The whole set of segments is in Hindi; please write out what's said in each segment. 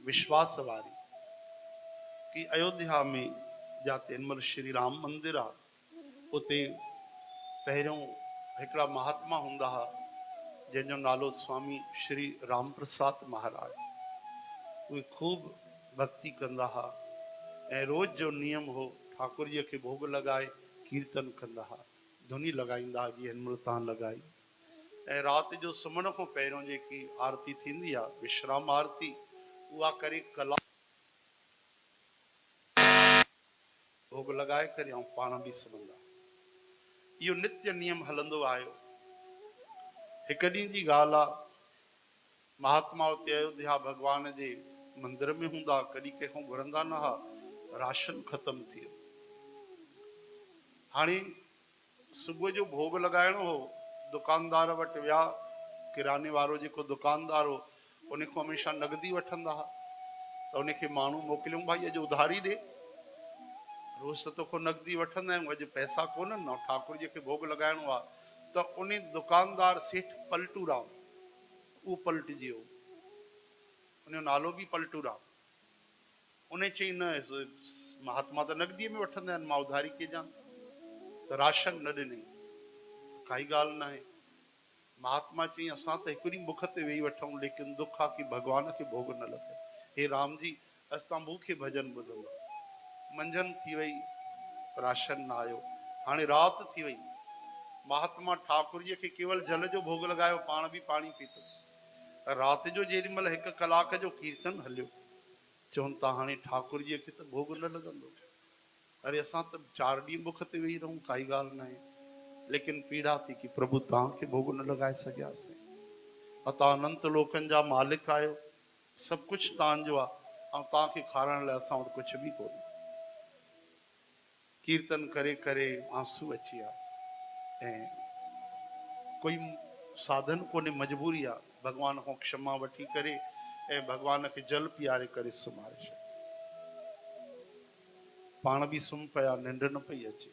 विश्वास वारी कि अयोध्या में जाते हिनमल श्री राम मंदिर आ उते पहिरियों हिकिड़ा महात्मा हूंदा हा जंहिंजो नालो स्वामी श्री राम प्रसाद महाराज। उहे खूब भक्ति कंदा हा ऐं रोज जो नियम हो ठाकुर जी के भोग लगाए कीर्तन कंदा हा, धुनी लगाईंदा हा जीअं हिनमल तव्हां लगाई। ऐं राति जो सुम्हण खां पहिरियों जेकी आरती थींदी आहे विश्राम आरती उहा करे कलाक भोग लगाए करे ऐं पाण बि सुम्हंदा। इहो नित्य नियम हलंदो आयो। हिकु ॾींहं जी ॻाल्हि आहे, महात्मा उते अयोध्या भगवान जे मंदिर में हूंदा, कॾहिं कंहिंखां घुरंदा न हा, राशन ख़तम थी वियो। हाणे सुबुह जो भोग लॻाइणो हो, दुकानदार वटि विया, किराने वारो जेको दुकानदार हो उन खां हमेशह नगदी वठंदा हा, त उनखे माण्हू मोकिलियऊं, भाई अॼु उधारी ॾे, रोज़ त तोखां नगदी वठंदा आहियूं, अॼु पैसा कोन्हनि न, ठाकुर जी खे भोग लॻाइणो आहे। त उन दुकानदार सेठ पलटू राम, उहो पलटिजी वियो, उनजो नालो बि पलटू राम। उन चई न महात्मा त नगदीअ में वठंदा आहिनि, मां उधारी कजां, त राशन न ॾिनई। काई ॻाल्हि न आहे। महात्मा चई असां त हिकु ॾींहुं बुख ते वेही वठूं, लेकिन दुख आहे कि भगवान खे भोग न लॻे। हे राम जी असां तव्हां मूंखे भॼन ॿुधंदा। मंझंदि थी वई, राशन न आयो। हाणे राति थी वई, महात्मा ठाकुर जी खे केवल जल जो भोग लॻायो, पाण बि पाणी पीतो। राति जो जेॾी महिल 1 कलाक जो कीर्तन हलियो, चवनि था हाणे ठाकुर जी खे त भोग न लॻंदो। अरे असां त 4 ॾींहं बुख ते वेही रहूं, काई ॻाल्हि न आहे, लेकिन पीड़ा थी कि प्रभु तव्हांखे भोग न लॻाए सघियासीं। तव्हां अनंत लोकनि जा मालिक आहियो, सभु कुझु तव्हांजो आहे, ऐं तव्हांखे खाराइण लाइ असां वटि कुझु बि कोन्हे। कीर्तन करे करे आंसू अची विया, ऐं कोई साधन कोन्हे, मजबूरी आहे, भगवान खां क्षमा वठी करे ऐं भगवान खे जल पीआरे करे सुम्हारे छॾियो। पाण बि सुम्ही पिया, निंड न पई अचे।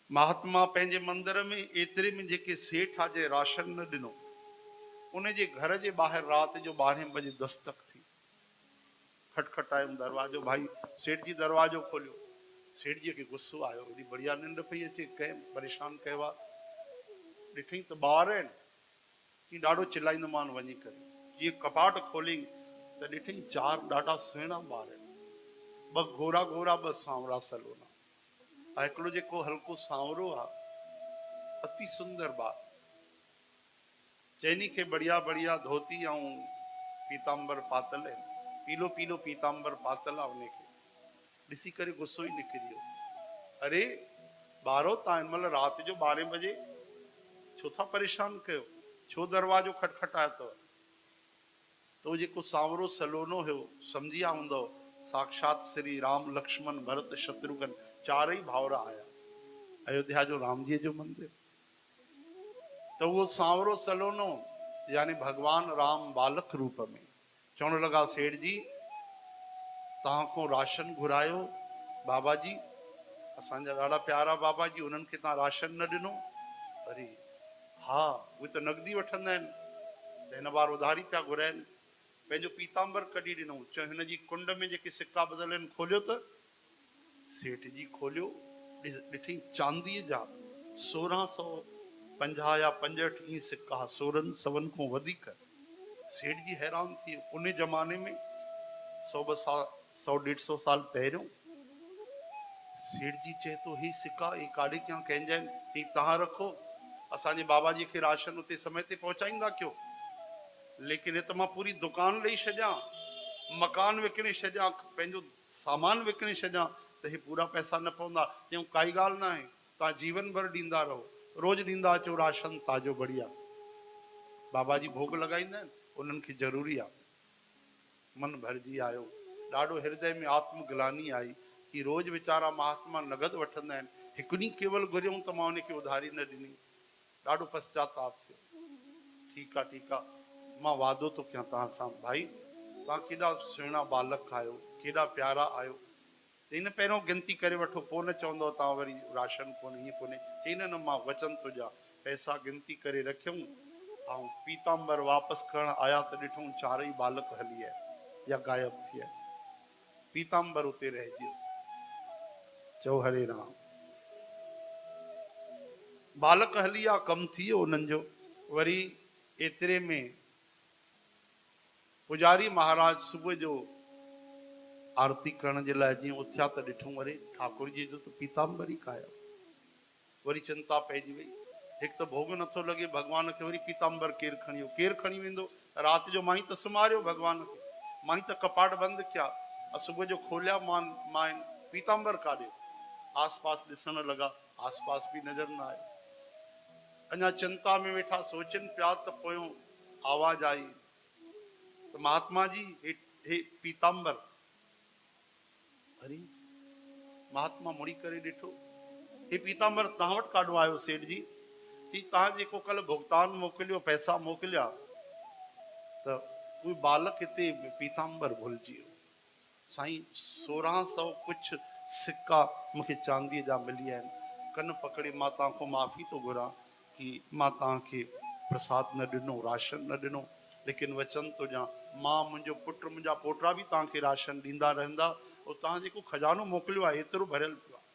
महात्मा पंहिंजे मंदिर में एतिरे में जेके सेठ आहे, जे राशन न ॾिनो, उन जे घर जे ॿाहिरि राति जो 12 बजे दस्तक थी। खटखटायुमि दरवाजो, भाई सेठ जी दरवाजो खोलियो। सेठ जी खे गुस्सो आयो, एॾी बढ़िया निंड पई अचे, कंहिं परेशान कयो आहे, ॾिठई त ॿार आहिनि, चई ॾाढो चिल्लाईंदोमान वञी करे। जीअं कपाट खोलियईं त ॾिठई 4 ॾाढा सुहिणा ॿार आहिनि, 2 गोरा गोरा, 2 सांवरा सलोना, ऐं हिकिड़ो जेको हल्को सांवरो आहे, अति सुंदर ॿार। चइनी खे बढ़िया बढ़िया धोती ऐं पीतांबर पातल आहिनि, पीलो पीलो पीतांबर पातल आहे, उनखे ॾिसी करे गुस्सो ई निकिरी वियो। अरे ॿारो, तव्हां हिन महिल राति जो 12 बजे छो था परेशान कयो, छो दरवाजो खटखटायो अथव? त उहो जेको सांवरो सलोनो हुयो, सम्झी विया हूंदव, साक्षात श्री राम लक्ष्मण भरत शत्रुघ्न 4 ई भाउर आया, अयोध्या जो राम जी जो मंदिर। त उहो सांवरो सलोनो यानी भगवान राम बालक रूप में चवण लॻा, सेठ जी तव्हां खां राशन घुरायो, बाबा जी असांजा ॾाढा प्यारा बाबा जी, उन्हनि खे तव्हां राशन न ॾिनो? अरे हा, उहे त नगदी वठंदा आहिनि, त हिन बार उधारी पिया घुराइनि। पंहिंजो पीतांबर कढी ॾिनो, चयो हिन जी कुंड में जेके सिक्का ॿधल आहिनि खोलियो त। सेठ जी खोलियो, ॾिठई चांदीअ जा 1650 या 65 ईअं सिक्का, 16 सवनि खां वधीक। सेठ जी हैरान थी, उन ज़माने में 100-150 साल पहिरियों। सेठ जी चए थो ही सिक्का ये काॾे कयां, कंहिंजा आहिनि? चई तव्हां रखो, असांजे बाबा जी खे राशन उते समय ते पहुचाईंदा कयो, लेकिन हे त मां पूरी दुकान ॾेई छॾियां, मकान विकिणे छॾियां, पंहिंजो सामान विकिणे छॾियां, त हे पूरा पैसा न पवंदा? चयूं काई ॻाल्हि न आहे, तव्हां जीवन भर ॾींदा रहो, रोज़ ॾींदा अचो राशन ताज़ो बढ़िया। बाबा जी भोग लॻाईंदा आहिनि, उन्हनि खे ज़रूरी आहे। मन भरिजी आयो, ॾाढो हृदय में आत्मग्लानी आई कि रोज़ वीचारा महात्मा नगद वठंदा आहिनि, हिकु ॾींहुं केवल घुरियऊं त मां उनखे उधारी न ॾिनी। ॾाढो पश्चाताप थियो। ठीकु आहे ठीकु आहे, मां वादो थो कयां तव्हां सां, भाई तव्हां केॾा सुहिणा बालक आहियो, केॾा प्यारा आहियो, त हिन पहिरियों गिनती करे वठो, पोइ न चवंदव तव्हां वरी राशन कोन्हे, ईअं कोन्हे। चई न न, मां वचन थो ॾियां, पैसा गिनती करे रखियऊं, ऐं पीतांबर वापस करण आया त ॾिठूं चारई बालक हली आया या गायब थी आया। पीतांबर उते रहिजी वियो। चओ हरे राम। बालक हली आ, कम थी वियो उन्हनि जो। वरी एतिरे में पुजारी महाराज सुबुह जो आरती करण जे लाइ जीअं उथिया त ॾिठूं अरे ठाकुर जी जो त पीतांबर ई गायब। वरी चिंता पइजी वई। हिकु त भोग नथो लॻे भॻवान खे, वरी पीतांबर केरु खणी वियो, केरु खणी वेंदो। राति जो मां ई त सुम्हारियो भॻवान खे, मां ई त कपाट बंदि कया, सुबुह जो खोलिया मां पीतांबर काॾे। आस पास ॾिसण लॻा, आस पास बि नज़र न आयो। अञा चिंता में वेठा सोचनि पिया त पोयों आवाज आई त महात्मा जी हे पीतांबर। अरे महात्मा मुड़ी करे ॾिठो, हे पीतांबर तव्हां वटि काॾो आयो सेठ जी? चई तव्हां जेको कल्ह भुगतान मोकिलियो, पैसा मोकिलिया, त उहे बालक हिते पीतांबर भुलिजी वियो। साईं 1600 कुछ सिक्का मूंखे चांदीअ जा मिली आहिनि। कन पकड़े मां तव्हांखां माफ़ी थो घुरां कि मां तव्हांखे प्रसाद न ॾिनो, राशन न ॾिनो, लेकिन वचन थो ॾियां मां, मुंहिंजो पुटु, मुंहिंजा पोटा बि तव्हांखे राशन ॾींदा रहंदा। ऐं तव्हां जेको खजानो मोकिलियो आहे एतिरो भरियल पियो आहे,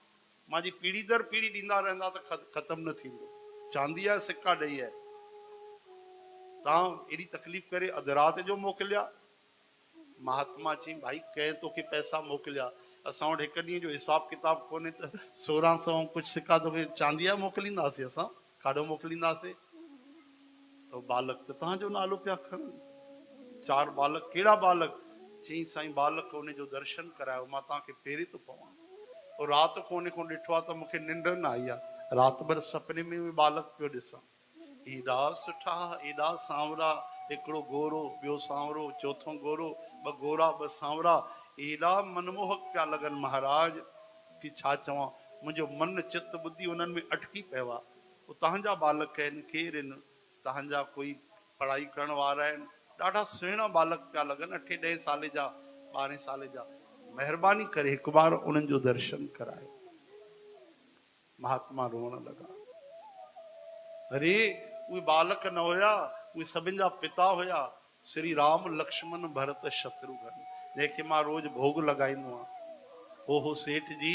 मुंहिंजी पीढ़ी दर पीढ़ी ॾींदा रहंदा त ख़तमु न थींदो। चांदीअ जा सिक्का ॾेई आहे, तव्हां एॾी तकलीफ़ करे अधु राति जो मोकिलिया। महात्मा चई भाई कंहिं तोखे पैसा मोकिलिया, असां वटि हिकु ॾींहं जो हिसाब किताब कोन्हे त 1600 कुझु सिक्का तोखे चांदीअ जा मोकिलींदासीं, असां काॾो मोकिलींदासीं। तो बालक त तव्हांजो नालो पिया खणनि। 4 बालक, कहिड़ा बालक? चई साईं बालक उनजो दर्शन करायो, मां तव्हांखे फेरे थो पवां। और राति को उन खां ॾिठो आहे त मूंखे निंड न आई आहे, राति भर सुपिने में उहे बालक पियो ॾिसां। एॾा सुठा, एॾा सांवरा, हिकिड़ो गोरो, ॿियो सांवरो, चौथो गोरो, 2 गोरा 2 सांवरा, एॾा मनमोहक पिया लॻनि महाराज कि छा चवां। मुंहिंजो मन चित बुद्धि उन्हनि में अटकी पियो आहे। उहे तव्हांजा बालक आहिनि, केरु आहिनि? तव्हांजा कोई पढ़ाई करण वारा आहिनि। ॾाढा सुहिणा बालक पिया लॻनि, 8-10 साल जा, 12 साल जा। महिरबानी करे हिकु बार उन्हनि जो दर्शन करायो। महात्मा रोअण लॻा। अरे उहे बालक न हुया, उहे सभिनि जा पिता हुया, श्री राम लक्ष्मण भरत शत्रुघ्न, जंहिंखे मां रोज़ भोग लॻाईंदो आहियां। ओहो सेठ जी,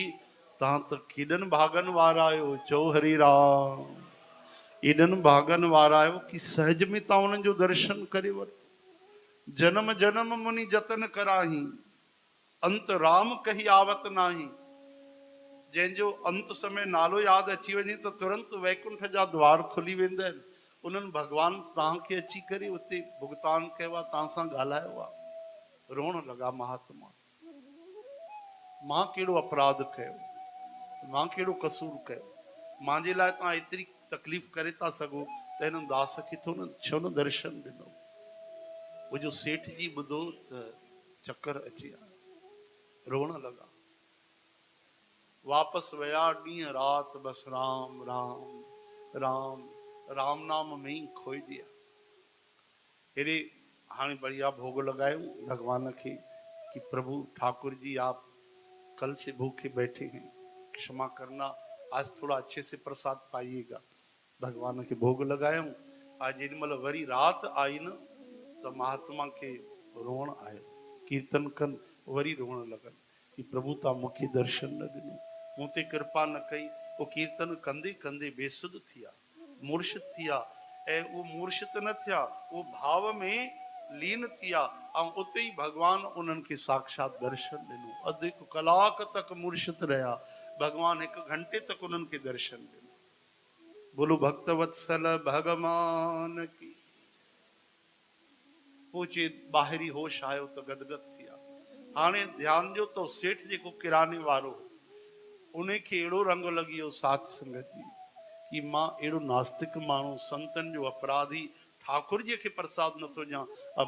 तव्हां त केॾनि भागनि वारा आहियो। चओ हरि राम। एॾनि भागनि वारा आहियो कि सहज में तव्हां उन्हनि जो दर्शन करे वठो। जन्म जन्म मुनि जतन कराही, अंत राम कही आवत नाही। जंहिंजो अंत समय नालो यादि अची वञे त तुरंत वैकुंठ जा द्वार खुली वेंदा आहिनि। उन्हनि भॻवान तव्हांखे अची करे उते भुगतान कयो आहे, तव्हां सां ॻाल्हायो आहे। रोअण लॻा महात्मा। मां कहिड़ो अपराध कयो, मां कहिड़ो कसूर कयो, मुंहिंजे लाइ तव्हां एतिरी तकलीफ़ करे था सघो त हिन दास खे छो न दर्शन ॾिनो। वो जो सेठ जी ॿुधो त चक्कर अची विया, रोअण लॻा। वापसि विया, ॾींहं राति बसि राम राम राम राम नाम में ई खोइजी विया। हेॾे हाणे बढ़िया भोग लगायूं भगवान के कि प्रभु ठाकुर जी आप कल से भूखे बैठे हैं, क्षमा करना, आज थोड़ा अच्छे से प्रसाद पाइएगा। भगवान के भोग लगायूं। आज जेॾीमहिल वरी रात आई न त महात्मा के रोअण आयो, कीर्तन कन वरी रोअण लगन कि प्रभु ता मूंखे दर्शन न ॾिनो, मूं ते कृपा न कई। वो कीर्तन कंदे कंदे बेसुध थिया, मूर्छित थिया। ऐं वो मूर्छित न थिया, वो भाव में लीन थिया ऐं उते ई भगवान उन्हनि खे साक्षात दर्शन ॾिनो। अधु हिकु कलाक तक मूर्छित रहिया, भगवान 1 घंटे तक उन्हनि खे दर्शन ॾिनो। बोलो भक्त वत्सल भगवान की। पोइ ॿाहिरी होश आयो त गदगद थिया। हाणे ध्यान ॾियो त सेठ जेको किराने वारो उनखे अहिड़ो रंग लॻी वियो साध संगत जी कि मां अहिड़ो नास्तिक माण्हू, संतनि जो अपराधी, ठाकुर जी खे प्रसाद नथो ॾियां,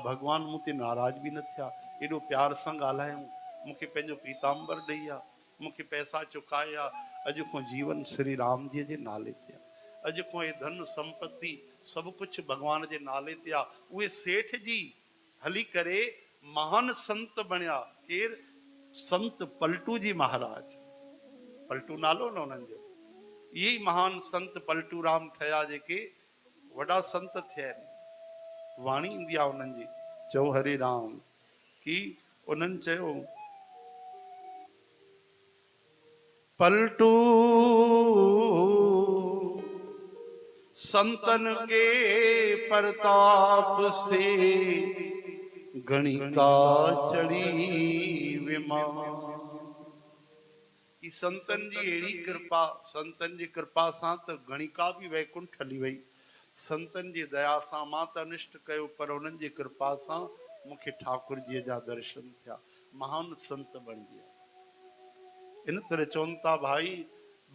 भगवान मूं ते नाराज़ बि न थिया। एॾो प्यार सां ॻाल्हायूं, मूंखे पंहिंजो पीताम्बर ॾेई आहे, मूंखे पैसा चुकाया, अॼु खां जीवन श्री राम जी जे नाले ते आहे। अॼु खां हे धन संपत्ति सभु कुझु भगवान जे नाले ते आहे। उहे सेठ जी हली करे महान संत बणिया। केर? संत पलटू जी महाराज। पलटू नालो न उन्हनि जो। ये महान संत पलटू राम ठया जेके वॾा संत थिया आहिनि। वाणी ईंदी आहे उन्हनि जी। चओ हरे राम। की उन्हनि चयो पलटू संतन के प्रताप से गणिका चढ़ी विमान। की संतन जी अहिड़ी कृपा, संतन जी कृपा सां त गणिका भी वैकुंठ हली वई। संतन जी दया सां मां त अनिष्ट कयो, पर उन्हनि जी कृपा सां मूंखे ठाकुर जी जा दर्शन थिया, महान संत बण गया। इन तरह चवनि था भाई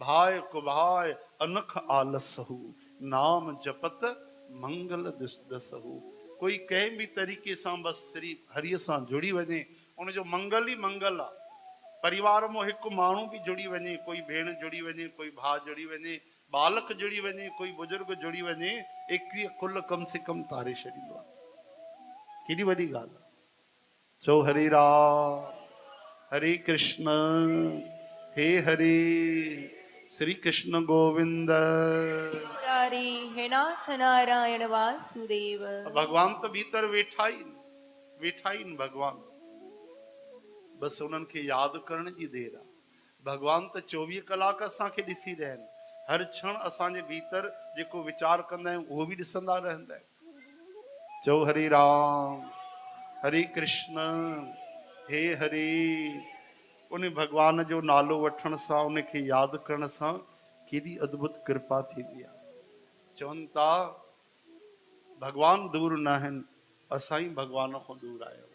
भाई कुभाय अनख आलसहु, नाम जपत मंगल दिस दसहु। कोई कंहिं भी तरीक़े सां बस श्री हरिय सां जुड़ी वञे, उनजो मंगल ही मंगल आहे। परिवार में एक माण्हू भी जुड़ी वञे, कोई भेण जुड़ी वञे, कोई भाउ जुड़ी वञे, बालक जुड़ी वञे, कोई बुजुर्ग जुड़ी वञे, 21 कुल कम से कम तारे छॾींदो आहे। केॾी वॾी ॻाल्हि आहे। चओ हरे राम हरे कृष्ण हे हरे श्री कृष्ण गोविंद मुरारी हे नाथ नारायण वासुदेव। भगवान तो भीतर वेठा ही भगवान, बस उन्हनि खे यादि करण जी देर आहे। भगवान तो 24 कलाक असांखे ॾिसी रहिया आहिनि, हर क्षण असांजे भीतर जेको वीचार कंदा आहियूं उहो बि ॾिसंदा रहंदा आहिनि। चओ हरे राम हरे कृष्ण हे हरे। उन भगवान जो नालो वठण सां, उनखे यादि करण सां केॾी अद्भुत कृपा थींदी आहे। चवनि था भगवान दूर न आहिनि, असां ई भगवान खां दूर आहियूं।